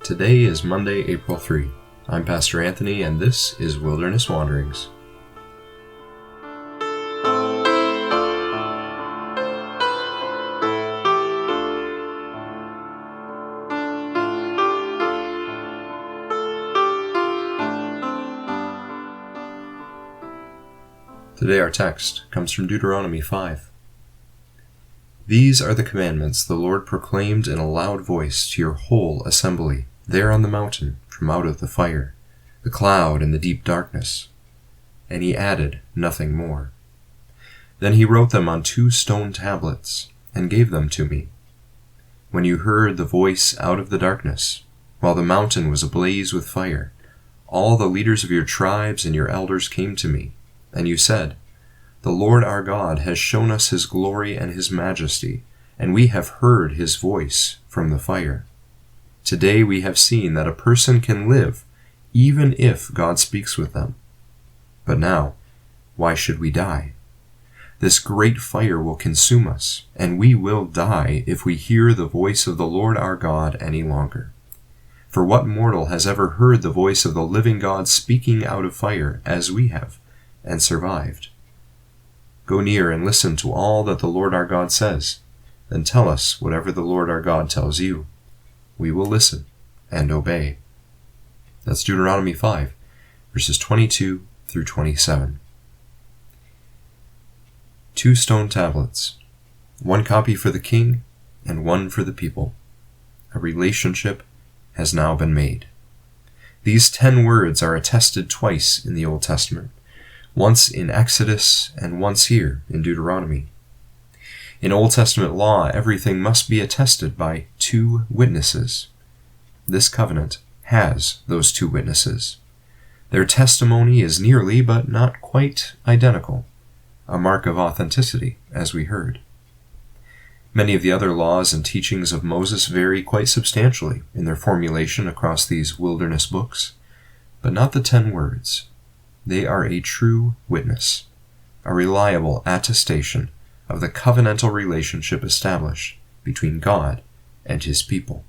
Today is Monday, April 3. I'm Pastor Anthony, and this is Wilderness Wanderings. Today our text comes from Deuteronomy 5. These are the commandments the Lord proclaimed in a loud voice to your whole assembly, there on the mountain, from out of the fire, the cloud, and the deep darkness. And he added nothing more. Then he wrote them on 2 stone tablets, and gave them to me. When you heard the voice out of the darkness, while the mountain was ablaze with fire, all the leaders of your tribes and your elders came to me, and you said, The Lord our God has shown us his glory and his majesty, and we have heard his voice from the fire. Today we have seen that a person can live, even if God speaks with them. But now, why should we die? This great fire will consume us, and we will die if we hear the voice of the Lord our God any longer. For what mortal has ever heard the voice of the living God speaking out of fire, as we have, and survived? Go near and listen to all that the Lord our God says. Then tell us whatever the Lord our God tells you. We will listen and obey. That's Deuteronomy 5, verses 22 through 27. 2 stone tablets, 1 copy for the king and 1 for the people. A relationship has now been made. These 10 words are attested twice in the Old Testament, once in Exodus and once here in Deuteronomy. In Old Testament law, everything must be attested by 2 witnesses. This covenant has those 2 witnesses. Their testimony is nearly, but not quite, identical, a mark of authenticity, as we heard. Many of the other laws and teachings of Moses vary quite substantially in their formulation across these wilderness books, but not the 10 words. They are a true witness, a reliable attestation of the covenantal relationship established between God and his people.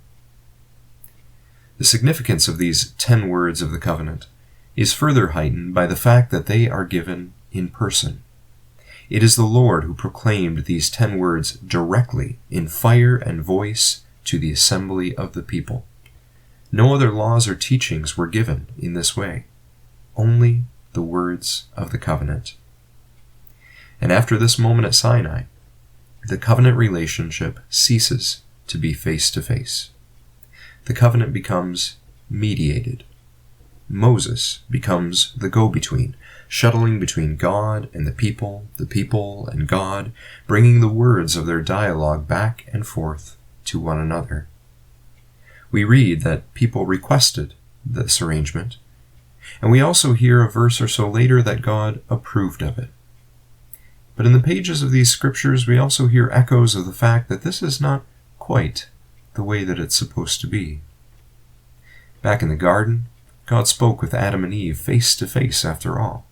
The significance of these 10 words of the covenant is further heightened by the fact that they are given in person. It is the Lord who proclaimed these 10 words directly in fire and voice to the assembly of the people. No other laws or teachings were given in this way, only the words of the covenant. And after this moment at Sinai, the covenant relationship ceases to be face-to-face. The covenant becomes mediated. Moses becomes the go-between, shuttling between God and the people and God, bringing the words of their dialogue back and forth to one another. We read that people requested this arrangement, and we also hear a verse or so later that God approved of it. But in the pages of these scriptures, we also hear echoes of the fact that this is not quite the way that it's supposed to be. Back in the garden, God spoke with Adam and Eve face to face after all.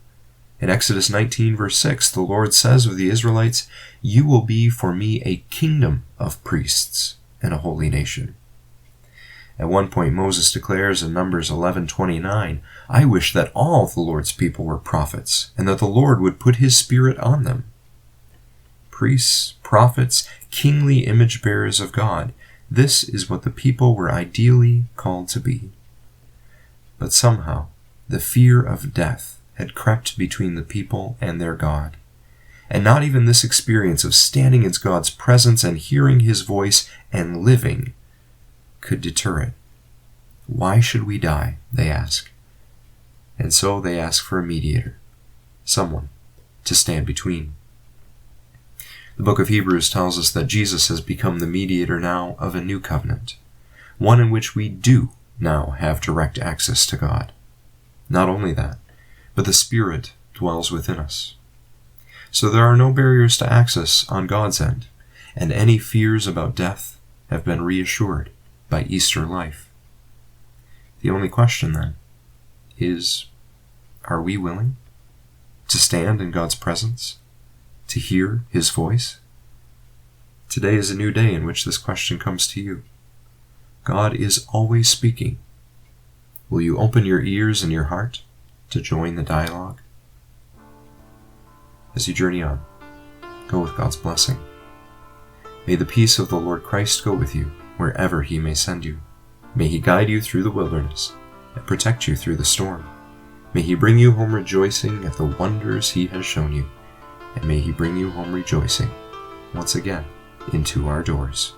In Exodus 19, verse 6, the Lord says of the Israelites, You will be for me a kingdom of priests and a holy nation. At one point, Moses declares in Numbers 11:29, I wish that all the Lord's people were prophets, and that the Lord would put his Spirit on them. Priests, prophets, kingly image bearers of God, this is what the people were ideally called to be. But somehow, the fear of death had crept between the people and their God, and not even this experience of standing in God's presence and hearing his voice and living could deter it. Why should we die, they ask. And so they ask for a mediator, someone to stand between. The book of Hebrews tells us that Jesus has become the mediator now of a new covenant, one in which we do now have direct access to God. Not only that, but the Spirit dwells within us. So there are no barriers to access on God's end, and any fears about death have been reassured by Easter life. The only question then is, are we willing to stand in God's presence, to hear his voice? Today is a new day in which this question comes to you. God is always speaking. Will you open your ears and your heart to join the dialogue? As you journey on, go with God's blessing. May the peace of the Lord Christ go with you wherever He may send you. May He guide you through the wilderness and protect you through the storm. May He bring you home rejoicing at the wonders He has shown you, and may He bring you home rejoicing once again into our doors.